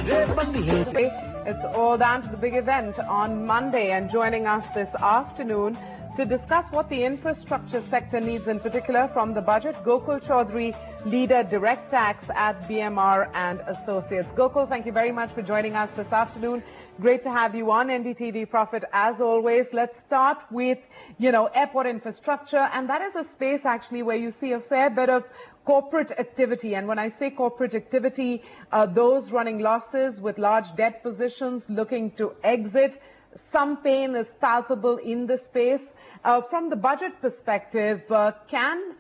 It's all down to the big event on Monday, and joining us this afternoon to discuss what the infrastructure sector needs in particular from the budget, Gokul Chaudhri, leader direct tax at BMR and Associates. Gokul, thank you very much for joining us this afternoon. Great to have you on NDTV Profit as always. Let's start with, airport infrastructure, and that is a space actually where you see a fair bit of corporate activity. And when I say corporate activity, those running losses with large debt positions looking to exit. Some pain is palpable in the space. From the budget perspective, can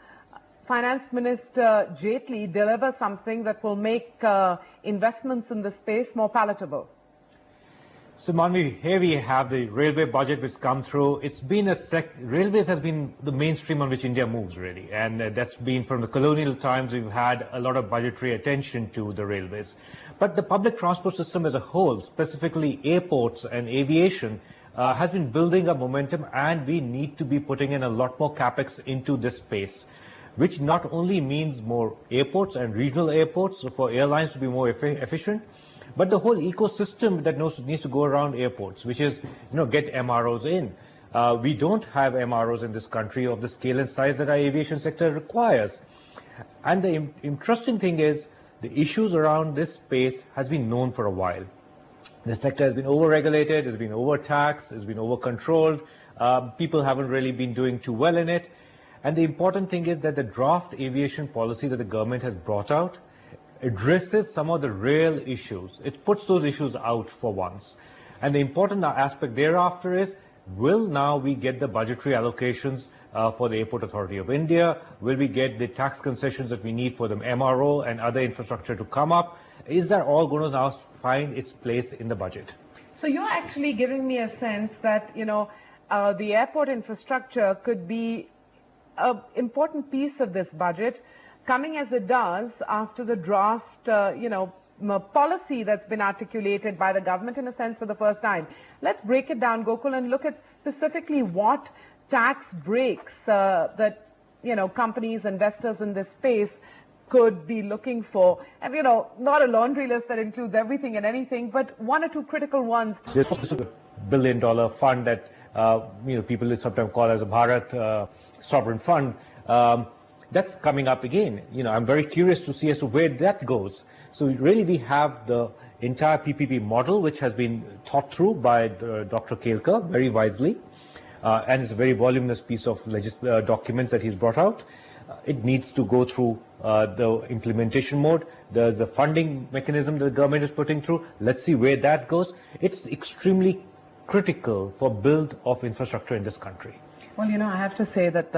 Finance Minister Jaitley deliver something that will make investments in the space more palatable? So, Manvi, here we have the railway budget which come through. It's been railways has been the mainstream on which India moves, really. And that's been from the colonial times. We've had a lot of budgetary attention to the railways. But the public transport system as a whole, specifically airports and aviation, has been building up momentum, and we need to be putting in a lot more capex into this space, which not only means more airports and regional airports for airlines to be more efficient, but the whole ecosystem that needs to go around airports, which is, get MROs in. We don't have MROs in this country of the scale and size that our aviation sector requires. And the interesting thing is, the issues around this space has been known for a while. The sector has been over-regulated, has been overtaxed, has been over-controlled. People haven't really been doing too well in it. And the important thing is that the draft aviation policy that the government has brought out addresses some of the real issues. It puts those issues out for once. And the important aspect thereafter is, will now we get the budgetary allocations for the Airport Authority of India? Will we get the tax concessions that we need for the MRO and other infrastructure to come up? Is that all going to now find its place in the budget? So you're actually giving me a sense that, the airport infrastructure could be an important piece of this budget, coming as it does after the draft, policy that's been articulated by the government in a sense for the first time. Let's break it down, Gokul, and look at specifically what tax breaks that, companies, investors in this space could be looking for. And, not a laundry list that includes everything and anything, but one or two critical ones. There's also a $1 billion fund that, people sometimes call as a Bharat sovereign fund. That's coming up again. I'm very curious to see as to where that goes. So really we have the entire PPP model, which has been thought through by Dr. Kelkar very wisely. And it's a very voluminous piece of documents that he's brought out. It needs to go through the implementation mode. There's a funding mechanism that the government is putting through. Let's see where that goes. It's extremely critical for build of infrastructure in this country. Well, I have to say that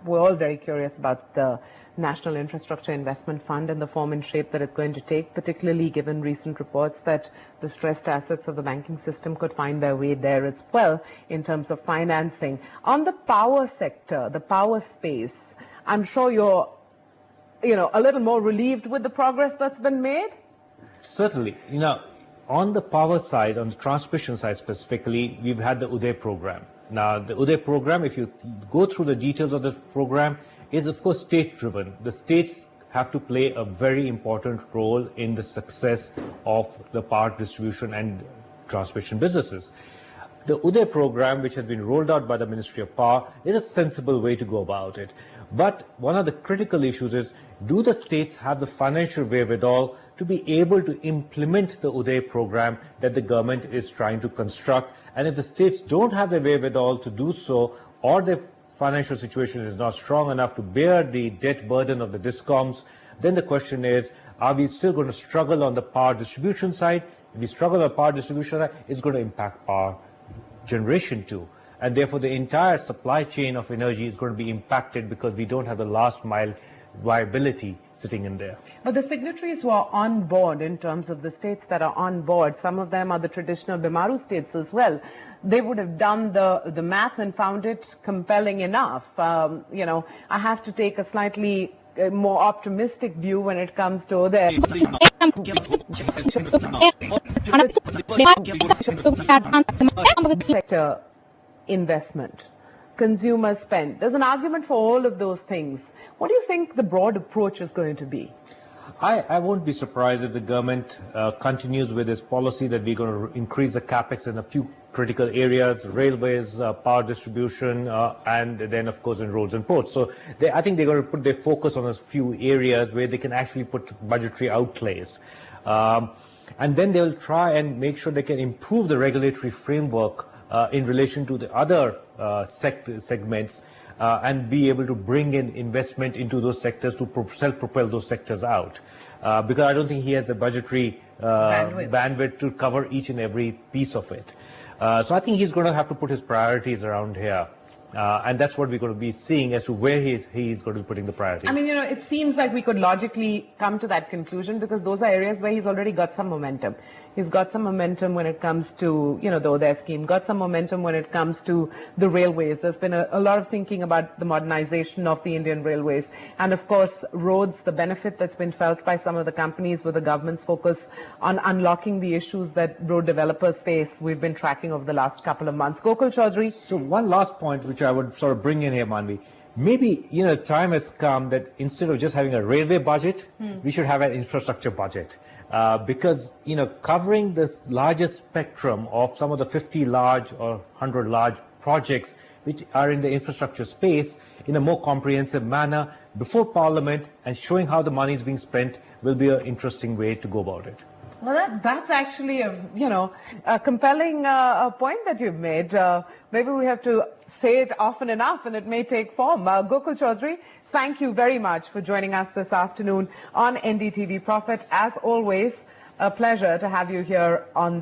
we're all very curious about the National Infrastructure Investment Fund and the form and shape that it's going to take, particularly given recent reports that the stressed assets of the banking system could find their way there as well in terms of financing. On the power sector, the power space, I'm sure you're, a little more relieved with the progress that's been made? Certainly. On the power side, on the transmission side specifically, we've had the Uday program. Now, the Uday program, if you go through the details of the program, is of course state-driven. The states have to play a very important role in the success of the power distribution and transmission businesses. The Uday program, which has been rolled out by the Ministry of Power, is a sensible way to go about it. But one of the critical issues is, do the states have the financial wherewithal to be able to implement the Uday program that the government is trying to construct? And if the states don't have the wherewithal to do so, or their financial situation is not strong enough to bear the debt burden of the DISCOMs, then the question is, are we still going to struggle on the power distribution side? If we struggle on the power distribution side, it's going to impact power generation too. And therefore, the entire supply chain of energy is going to be impacted because we don't have the last mile viability sitting in there. But the signatories who are on board, in terms of the states that are on board, some of them are the traditional Bimaru states as well. They would have done the math and found it compelling enough. I have to take a slightly more optimistic view when it comes to their sector investment, consumer spend. There's an argument for all of those things. What do you think the broad approach is going to be? I won't be surprised if the government continues with this policy that we're going to increase the capex in a few critical areas, railways, power distribution, and then, of course, in roads and ports. So I think they're going to put their focus on a few areas where they can actually put budgetary outlays. And then they'll try and make sure they can improve the regulatory framework in relation to the other segments and be able to bring in investment into those sectors to self-propel those sectors out. Because I don't think he has the budgetary bandwidth to cover each and every piece of it. So I think he's going to have to put his priorities around here. And that's what we're going to be seeing as to where he's going to be putting the priority. I mean, it seems like we could logically come to that conclusion because those are areas where he's already got some momentum. He's got some momentum when it comes to, the Uday scheme, got some momentum when it comes to the railways. There's been a lot of thinking about the modernization of the Indian railways. And of course, roads, the benefit that's been felt by some of the companies with the government's focus on unlocking the issues that road developers face, we've been tracking over the last couple of months. Gokul Chaudhri. So one last point, which I would sort of bring in here, Manvi. Maybe, time has come that instead of just having a railway budget, we should have an infrastructure budget. Because, covering this largest spectrum of some of the 50 large or 100 large projects which are in the infrastructure space in a more comprehensive manner before Parliament and showing how the money is being spent will be an interesting way to go about it. Well, that's actually a compelling point that you've made. Maybe we have to say it often enough and it may take form. Gokul Chaudhri, thank you very much for joining us this afternoon on NDTV Profit. As always, a pleasure to have you here on